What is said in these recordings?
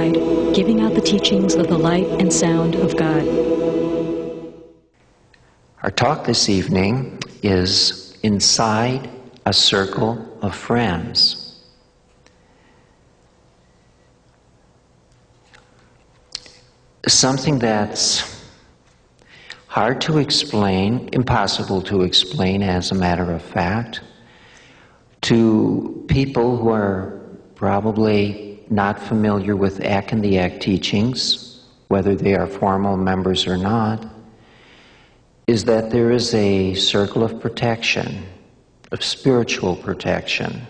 inside, giving out the teachings of the light and sound of God. Our talk this evening is Inside a Circle of Friends. Something that's hard to explain, impossible to explain as a matter of fact, to people who are probably not familiar with Ek and the Ek teachings, whether they are formal members or not, is that there is a circle of protection, of spiritual protection,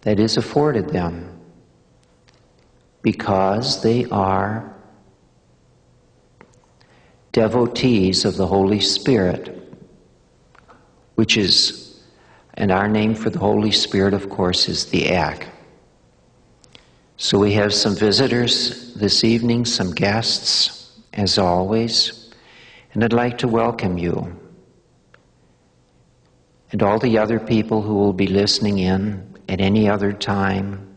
that is afforded them because they are devotees of the Holy Spirit, which is, and our name for the Holy Spirit, of course, is the Ek. So we have some visitors this evening, some guests, as always, and I'd like to welcome you and all the other people who will be listening in at any other time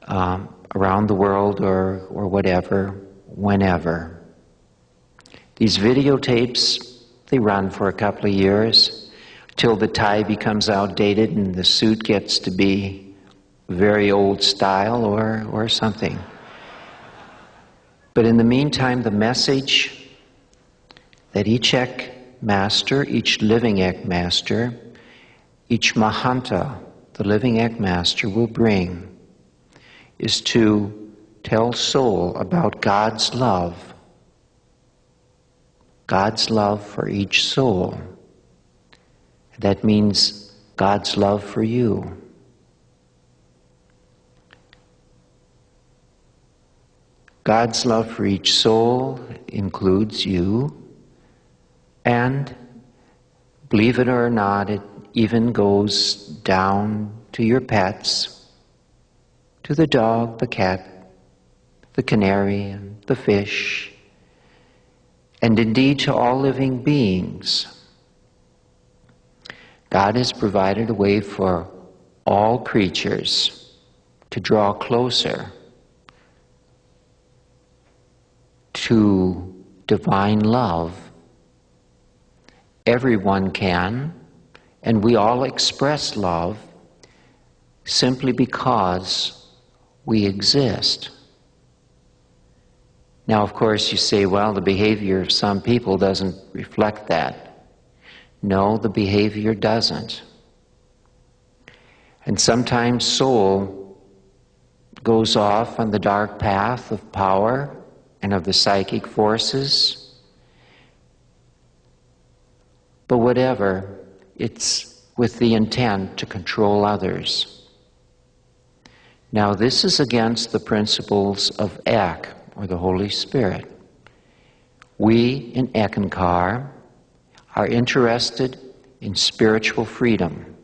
around the world or whatever, whenever. These videotapes, they run for a couple of years till the tie becomes outdated and the suit gets to be very old style or something. But in the meantime, the message that each Ek master, each living Ek master, each Mahanta, the living Ek master, will bring is to tell soul about God's love for each soul. That means God's love for you. God's love for each soul includes you, and believe it or not, it even goes down to your pets, to the dog, the cat, the canary, and the fish, and indeed to all living beings. God has provided a way for all creatures to draw closer to divine love. Everyone can, and we all express love simply because we exist. Now, of course, you say, well, the behavior of some people doesn't reflect that. No, the behavior doesn't. And sometimes soul goes off on the dark path of power and of the psychic forces. But whatever, it's with the intent to control others. Now, this is against the principles of Ek, or the Holy Spirit. We in Ekankar are interested in spiritual freedom,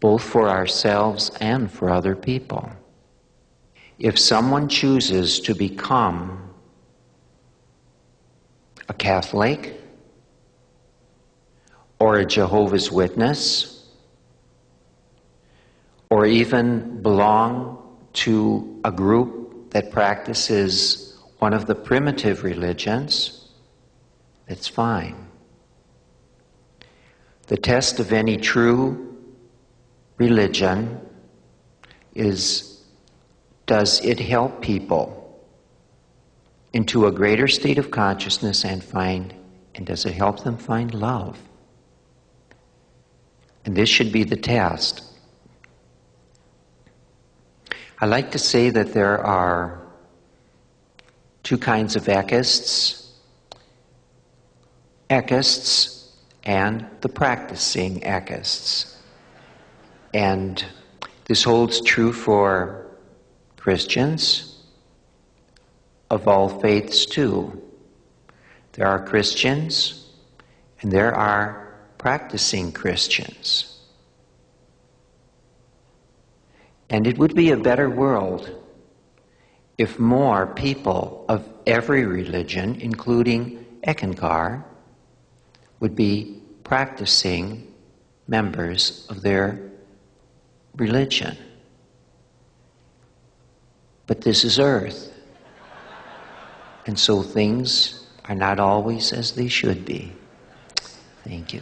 both for ourselves and for other people. If someone chooses to become a Catholic or a Jehovah's Witness, or even belong to a group that practices one of the primitive religions, it's fine. The test of any true religion is, does it help people into a greater state of consciousness and does it help them find love? And this should be the test. I like to say that there are two kinds of Ekists and the practicing Ekists. And this holds true for Christians of all faiths too. There are Christians and there are practicing Christians. And it would be a better world if more people of every religion, including Ekankar, would be practicing members of their religion. But this is earth. And so things are not always as they should be. Thank you.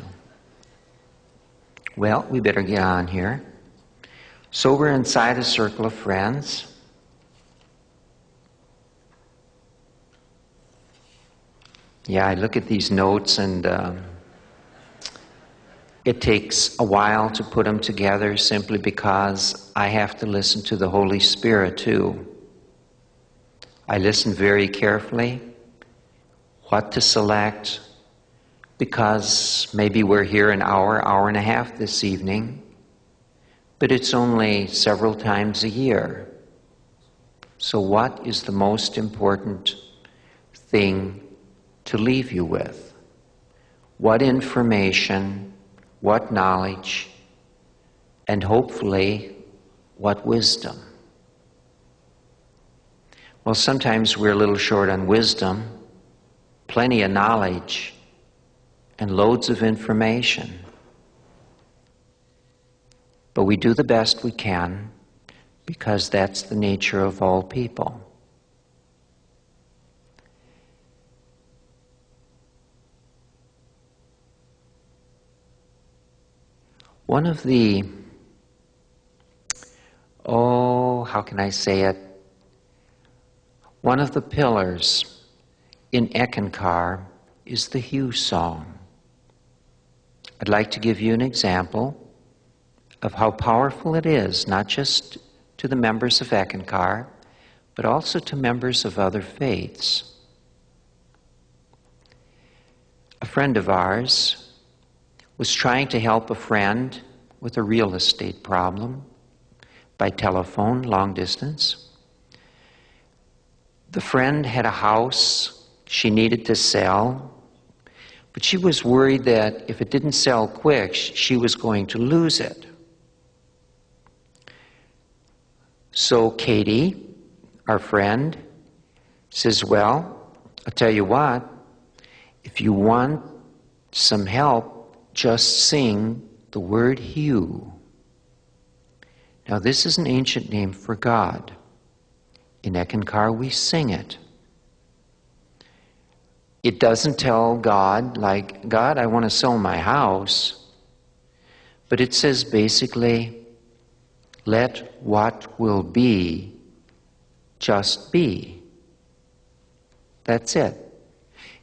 Well, we better get on here. So we're inside a circle of friends. Yeah, I look at these notes and it takes a while to put them together simply because I have to listen to the Holy Spirit too. I listen very carefully what to select, because maybe we're here an hour, hour and a half this evening, but it's only several times a year. So what is the most important thing to leave you with? What information, what knowledge, and hopefully what wisdom? Well, sometimes we're a little short on wisdom, plenty of knowledge, and loads of information. But we do the best we can because that's the nature of all people. One of the, how can I say it? One of the pillars in Ekankar is the Hugh song. I'd like to give you an example of how powerful it is, not just to the members of Ekankar, but also to members of other faiths. A friend of ours was trying to help a friend with a real estate problem by telephone, long distance. The friend had a house she needed to sell, but she was worried that if it didn't sell quick, she was going to lose it. So Katie, our friend, says, well, I'll tell you what, if you want some help, just sing the word Hugh. Now this is an ancient name for God. In Ekankar we sing it. It doesn't tell God, like, God, I want to sell my house. But it says basically, let what will be just be. That's it.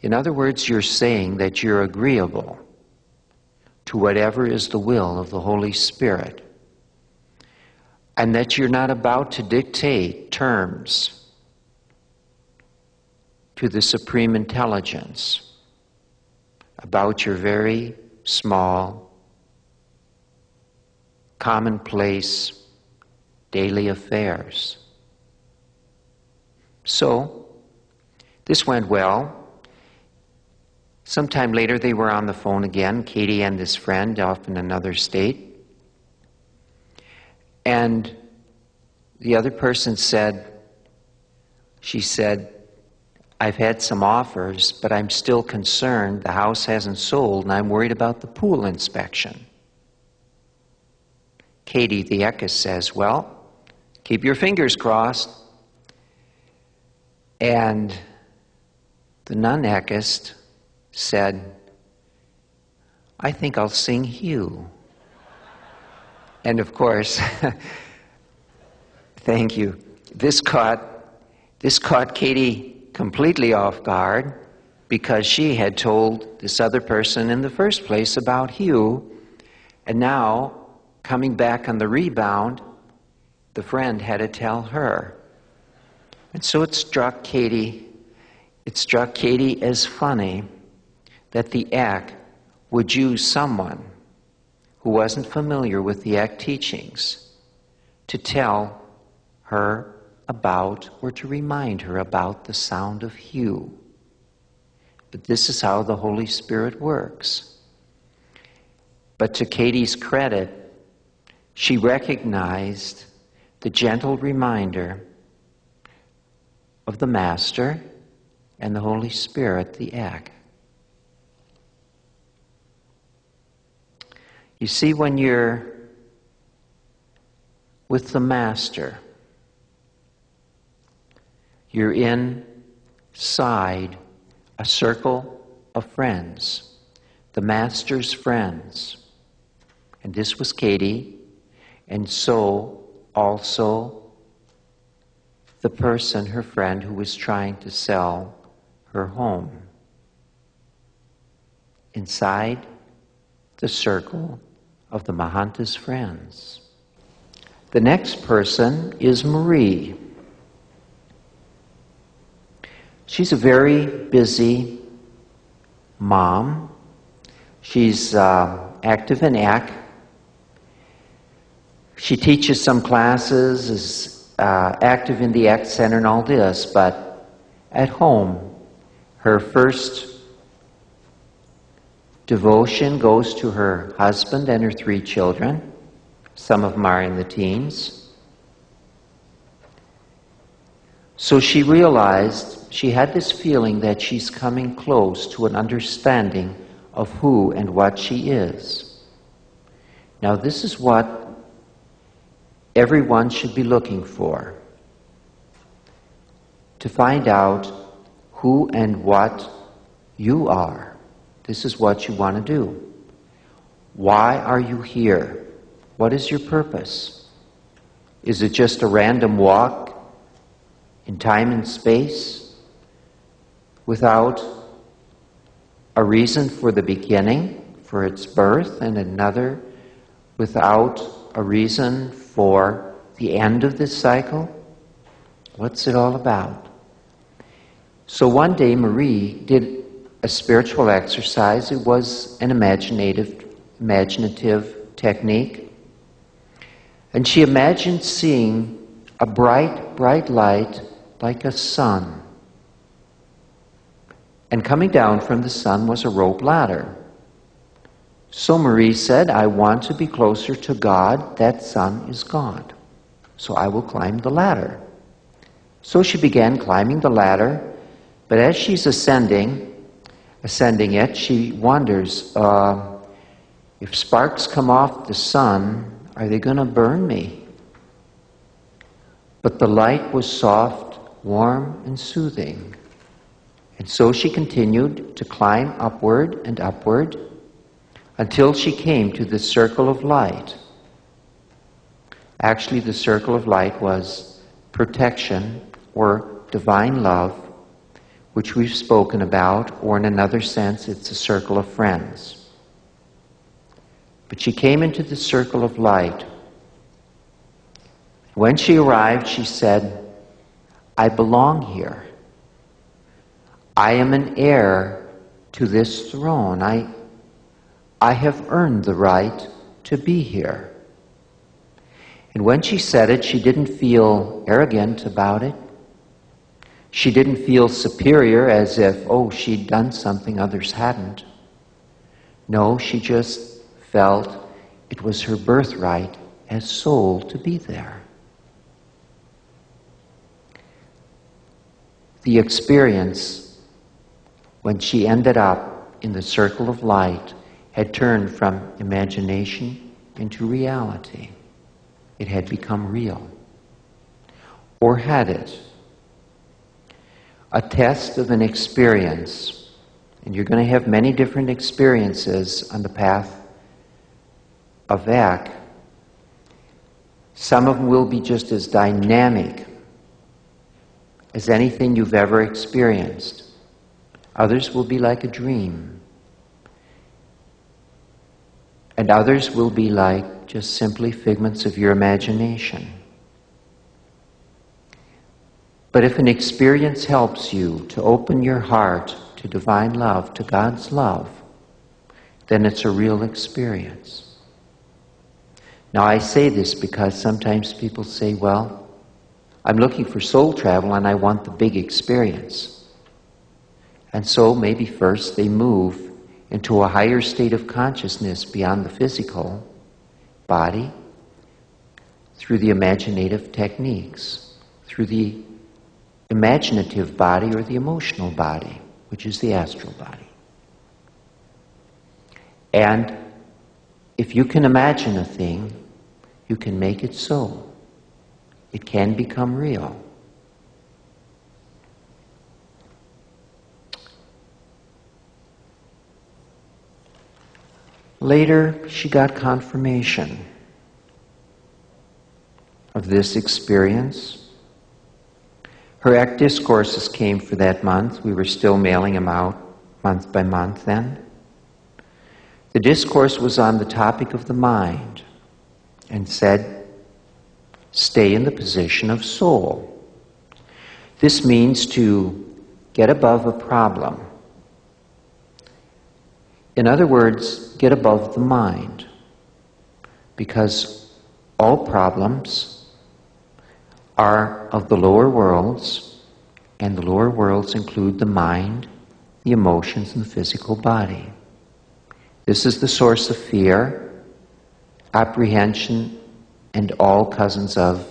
In other words, you're saying that you're agreeable to whatever is the will of the Holy Spirit, and that you're not about to dictate terms to the Supreme Intelligence about your very small, commonplace, daily affairs. So, this went well. Sometime later they were on the phone again, Katie and this friend off in another state. And the other person said, she said, I've had some offers, but I'm still concerned the house hasn't sold and I'm worried about the pool inspection. Katie, the Ekis, says, well, keep your fingers crossed. And the non-Ekist said, I think I'll sing Hugh. And of course, thank you, this caught Katie completely off guard because she had told this other person in the first place about Hugh, and now, coming back on the rebound, the friend had to tell her. And so it struck Katie as funny that the Ek would use someone who wasn't familiar with the Ek teachings to tell her about, or to remind her about, the sound of Hugh. But this is how the Holy Spirit works. But to Katie's credit, she recognized the gentle reminder of the Master and the Holy Spirit, the Ek. You see, when you're with the Master, you're inside a circle of friends, the Master's friends. And this was Katie, and so also the person, her friend, who was trying to sell her home. Inside the circle of the Mahanta's friends. The next person is Marie. She's a very busy mom. She's active in ACT. She teaches some classes, is active in the ACT Center and all this, but at home, her first devotion goes to her husband and her 3 children. Some of them are in the teens. So she realized, she had this feeling that she's coming close to an understanding of who and what she is. Now this is what everyone should be looking for. To find out who and what you are. This is what you want to do. Why are you here? What is your purpose? Is it just a random walk in time and space without a reason for the beginning, for its birth, and another without a reason for the end of this cycle? What's it all about? So one day Marie did a spiritual exercise. It was an imaginative technique. And she imagined seeing a bright, bright light like a sun. And coming down from the sun was a rope ladder. So Marie said, I want to be closer to God. That sun is God. So I will climb the ladder. So she began climbing the ladder, but as she's ascending it, she wonders, if sparks come off the sun, are they going to burn me? But the light was soft, warm, and soothing. And so she continued to climb upward and upward until she came to the circle of light. Actually, the circle of light was protection or divine love, which we've spoken about, or in another sense, it's a circle of friends. But she came into the circle of light. When she arrived, she said, I belong here. I am an heir to this throne. I have earned the right to be here. And when she said it, she didn't feel arrogant about it. She didn't feel superior as if, she'd done something others hadn't. No, she just felt it was her birthright as soul to be there. The experience, when she ended up in the circle of light, had turned from imagination into reality. It had become real. Or had it? A test of an experience, and you're going to have many different experiences on the path of ACT. Some of them will be just as dynamic as anything you've ever experienced. Others will be like a dream. And others will be like just simply figments of your imagination. But if an experience helps you to open your heart to divine love, to God's love, then it's a real experience. Now I say this because sometimes people say, well, I'm looking for soul travel and I want the big experience. And so maybe first they move into a higher state of consciousness beyond the physical body through the imaginative techniques, through the imaginative body or the emotional body, which is the astral body. And if you can imagine a thing, you can make it so. It can become real. Later, she got confirmation of this experience. Her ACT discourses came for that month. We were still mailing them out month by month then. The discourse was on the topic of the mind and said, stay in the position of soul. This means to get above a problem. In other words, get above the mind, because all problems are of the lower worlds, and the lower worlds include the mind, the emotions, and the physical body. This is the source of fear, apprehension, and all cousins of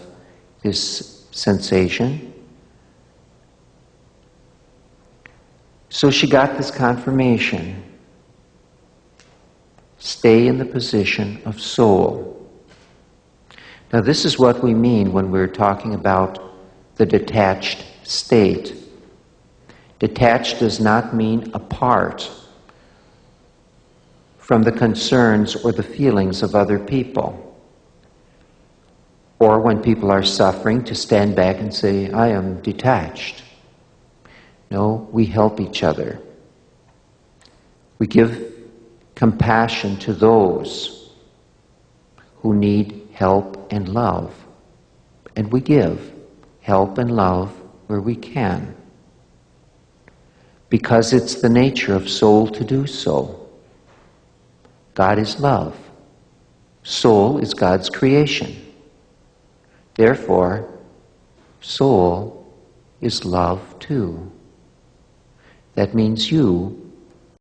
this sensation. So she got this confirmation. Stay in the position of soul. Now this is what we mean when we're talking about the detached state. Detached does not mean apart from the concerns or the feelings of other people. Or when people are suffering, to stand back and say, I am detached. No, we help each other. We give compassion to those who need help and love. And we give help and love where we can. Because it's the nature of soul to do so. God is love. Soul is God's creation. Therefore, soul is love too. That means you